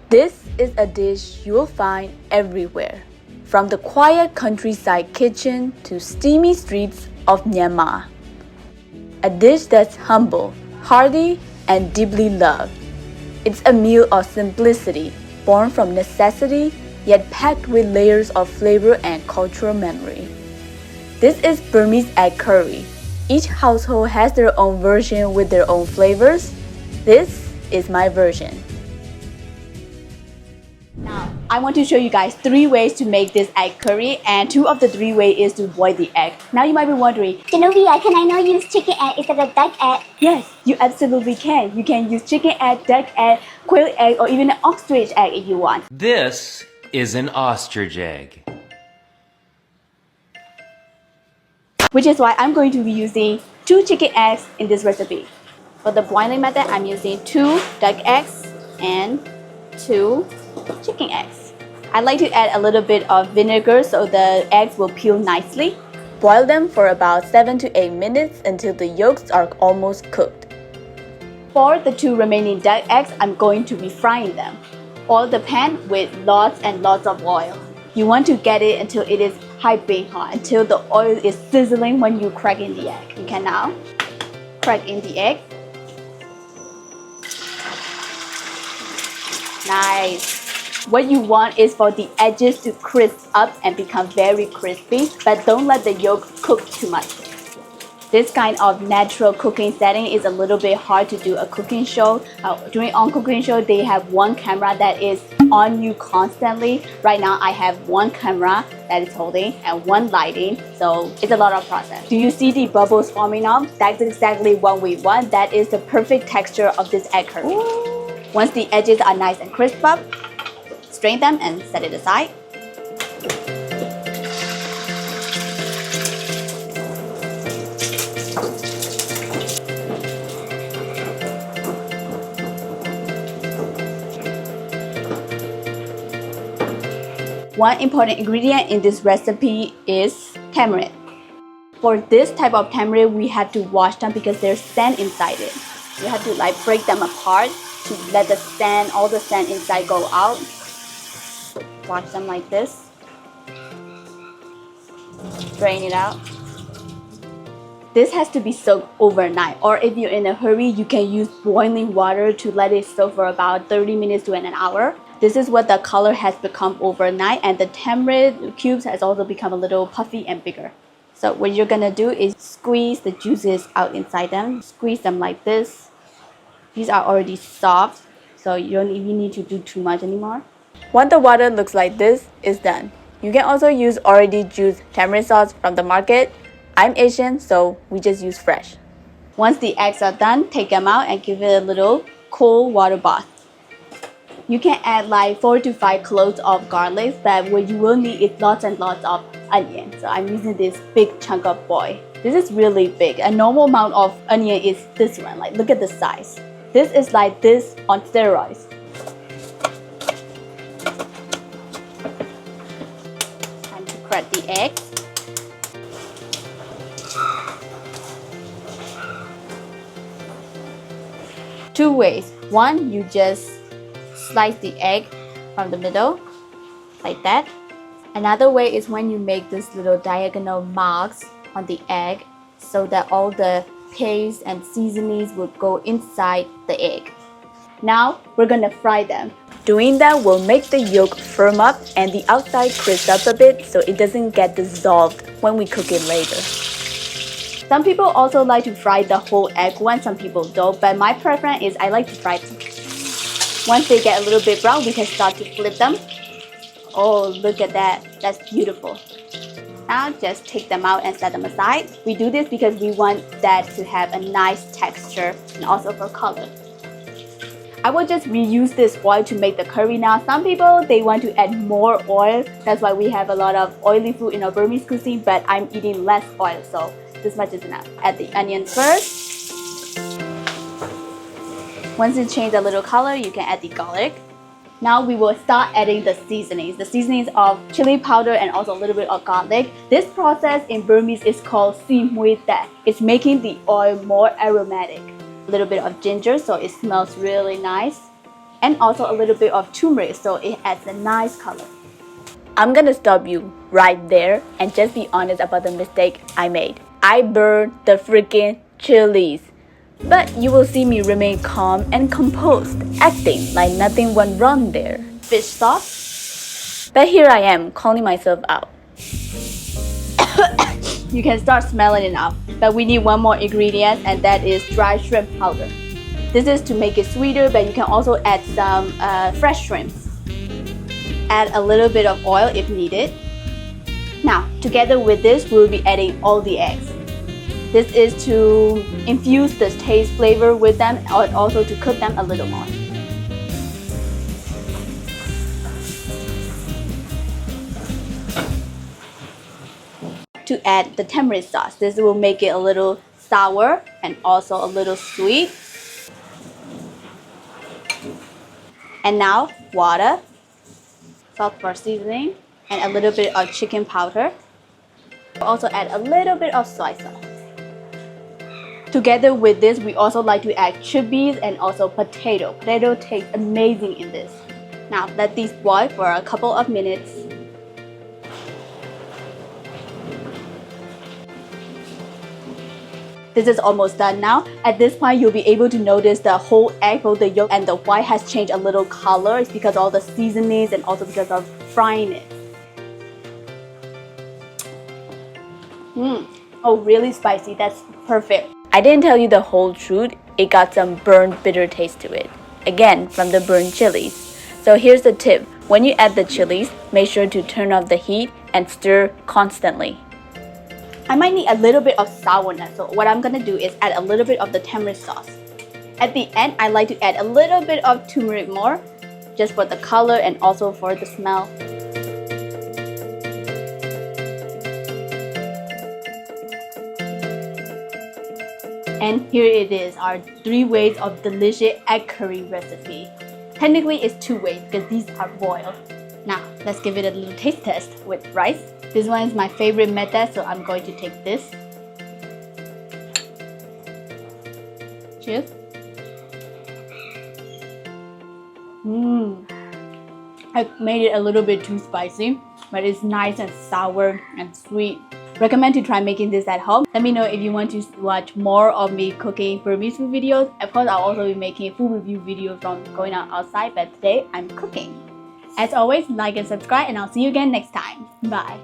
This is a dish you will find everywhere, from the quiet countryside kitchen to steamy streets of Myanmar. A dish that's humble, hearty, and deeply loved. It's a meal of simplicity, born from necessity, yet packed with layers of flavor and cultural memory. This is Burmese egg curry. Each household has their own version with their own flavors. This is my version. Now, I want to show you guys 3 ways to make this egg curry, and 2 of the 3 ways is to boil the egg. Now you might be wondering, Genovia, can I not use chicken egg instead of duck egg? yes, you absolutely can. You can use chicken egg, duck egg, quail egg, or even an ostrich egg if you want. This is an ostrich egg. Which is why I'm going to be using 2 chicken eggs in this recipe. For the boiling method, I'm using 2 duck eggs and 2 chicken eggs. I like to add a little bit of vinegar so the eggs will peel nicely. Boil them for about 7 to 8 minutes until the yolks are almost cooked. For the 2 remaining duck eggs, I'm going to be frying them. Oil the pan with lots and lots of oil. You want to get it until it is piping hot, until the oil is sizzling when you crack in the egg. You can now crack in the egg. Nice. What you want is for the edges to crisp up and become very crispy, but don't let the yolk cook too much. This kind of natural cooking setting is a little bit hard to do a cooking show. During on cooking show, they have one camera that is on you constantly. Right now, I have one camera that is holding and one lighting, so it's a lot of process. Do you see the bubbles forming up? That's exactly what we want. That is the perfect texture of this egg curry. Once the edges are nice and crisp up, strain them and set it aside. One important ingredient in this recipe is tamarind. For this type of tamarind, we have to wash them because there's sand inside it. You have to break them apart to let the sand, all the sand inside go out. Wash them like this. Drain it out. This has to be soaked overnight, or if you're in a hurry, you can use boiling water to let it soak for about 30 minutes to an hour. This is what the color has become overnight, and the tamarind cubes has also become a little puffy and bigger. So what you're gonna do is squeeze the juices out inside them. Squeeze them like this. These are already soft, so you don't even need to do too much anymore. Once the water looks like this, it's done. You can also use already juiced tamarind sauce from the market. I'm Asian, so we just use fresh. Once the eggs are done, take them out and give it a little cold water bath. You can add 4 to 5 cloves of garlic, but what you will need is lots and lots of onion. So I'm using this big chunk of boy. This is really big. A normal amount of onion is this one. Look at the size. This is like this on steroids. Time to crack the eggs. Two ways. One, you just slice the egg from the middle, like that. Another way is when you make this little diagonal marks on the egg so that all the paste and seasonings would go inside the egg. Now, we're gonna fry them. Doing that will make the yolk firm up and the outside crisp up a bit so it doesn't get dissolved when we cook it later. Some people also like to fry the whole egg one, some people don't, but my preference is I like to fry them. Once they get a little bit brown, we can start to flip them. Oh, look at that. That's beautiful. Now just take them out and set them aside. We do this because we want that to have a nice texture and also for color. I will just reuse this oil to make the curry now. Some people, they want to add more oil. That's why we have a lot of oily food in our Burmese cuisine, but I'm eating less oil, so this much is enough. Add the onions first. Once it changes a little color, you can add the garlic. Now we will start adding the seasonings. The seasonings of chili powder and also a little bit of garlic. This process in Burmese is called somw. It's making the oil more aromatic. A little bit of ginger so it smells really nice. and also a little bit of turmeric so it adds a nice color. I'm gonna stop you right there and just be honest about the mistake I made. I burned the freaking chilies. But you will see me remain calm and composed, acting like nothing went wrong there. Fish sauce. But here I am, calling myself out. You can start smelling it now. But we need one more ingredient, and that is dry shrimp powder. This is to make it sweeter, but you can also add some fresh shrimps. Add a little bit of oil if needed. Now, together with this, we'll be adding all the eggs. This is to infuse the taste flavor with them and also to cook them a little more. To add the tamarind sauce, this will make it a little sour and also a little sweet. And now water, salt for seasoning, and a little bit of chicken powder. Also add a little bit of soy sauce. Together with this, we also like to add chickpeas and also potato. Potato tastes amazing in this. Now let these boil for a couple of minutes. This is almost done now. At this point, you'll be able to notice the whole egg, both the yolk and the white has changed a little color. It's because all the seasonings and also because of frying it. Oh, really spicy. That's perfect. I didn't tell you the whole truth. It got some burnt bitter taste to it. Again, from the burnt chilies. So here's the tip. When you add the chilies, make sure to turn off the heat and stir constantly. I might need a little bit of sourness, so what I'm gonna do is add a little bit of the tamarind sauce. At the end, I like to add a little bit of turmeric more, just for the color and also for the smell. And here it is, our 3 ways of delicious egg curry recipe. Technically, it's 2 ways because these are boiled. Now, let's give it a little taste test with rice. This one is my favorite method, so I'm going to take this. Cheers. I made it a little bit too spicy, but it's nice and sour and sweet. Recommend to try making this at home. Let me know if you want to watch more of me cooking Burmese food videos. Of course, I'll also be making food review videos from going out outside, but today I'm cooking. As always, like and subscribe, and I'll see you again next time. Bye.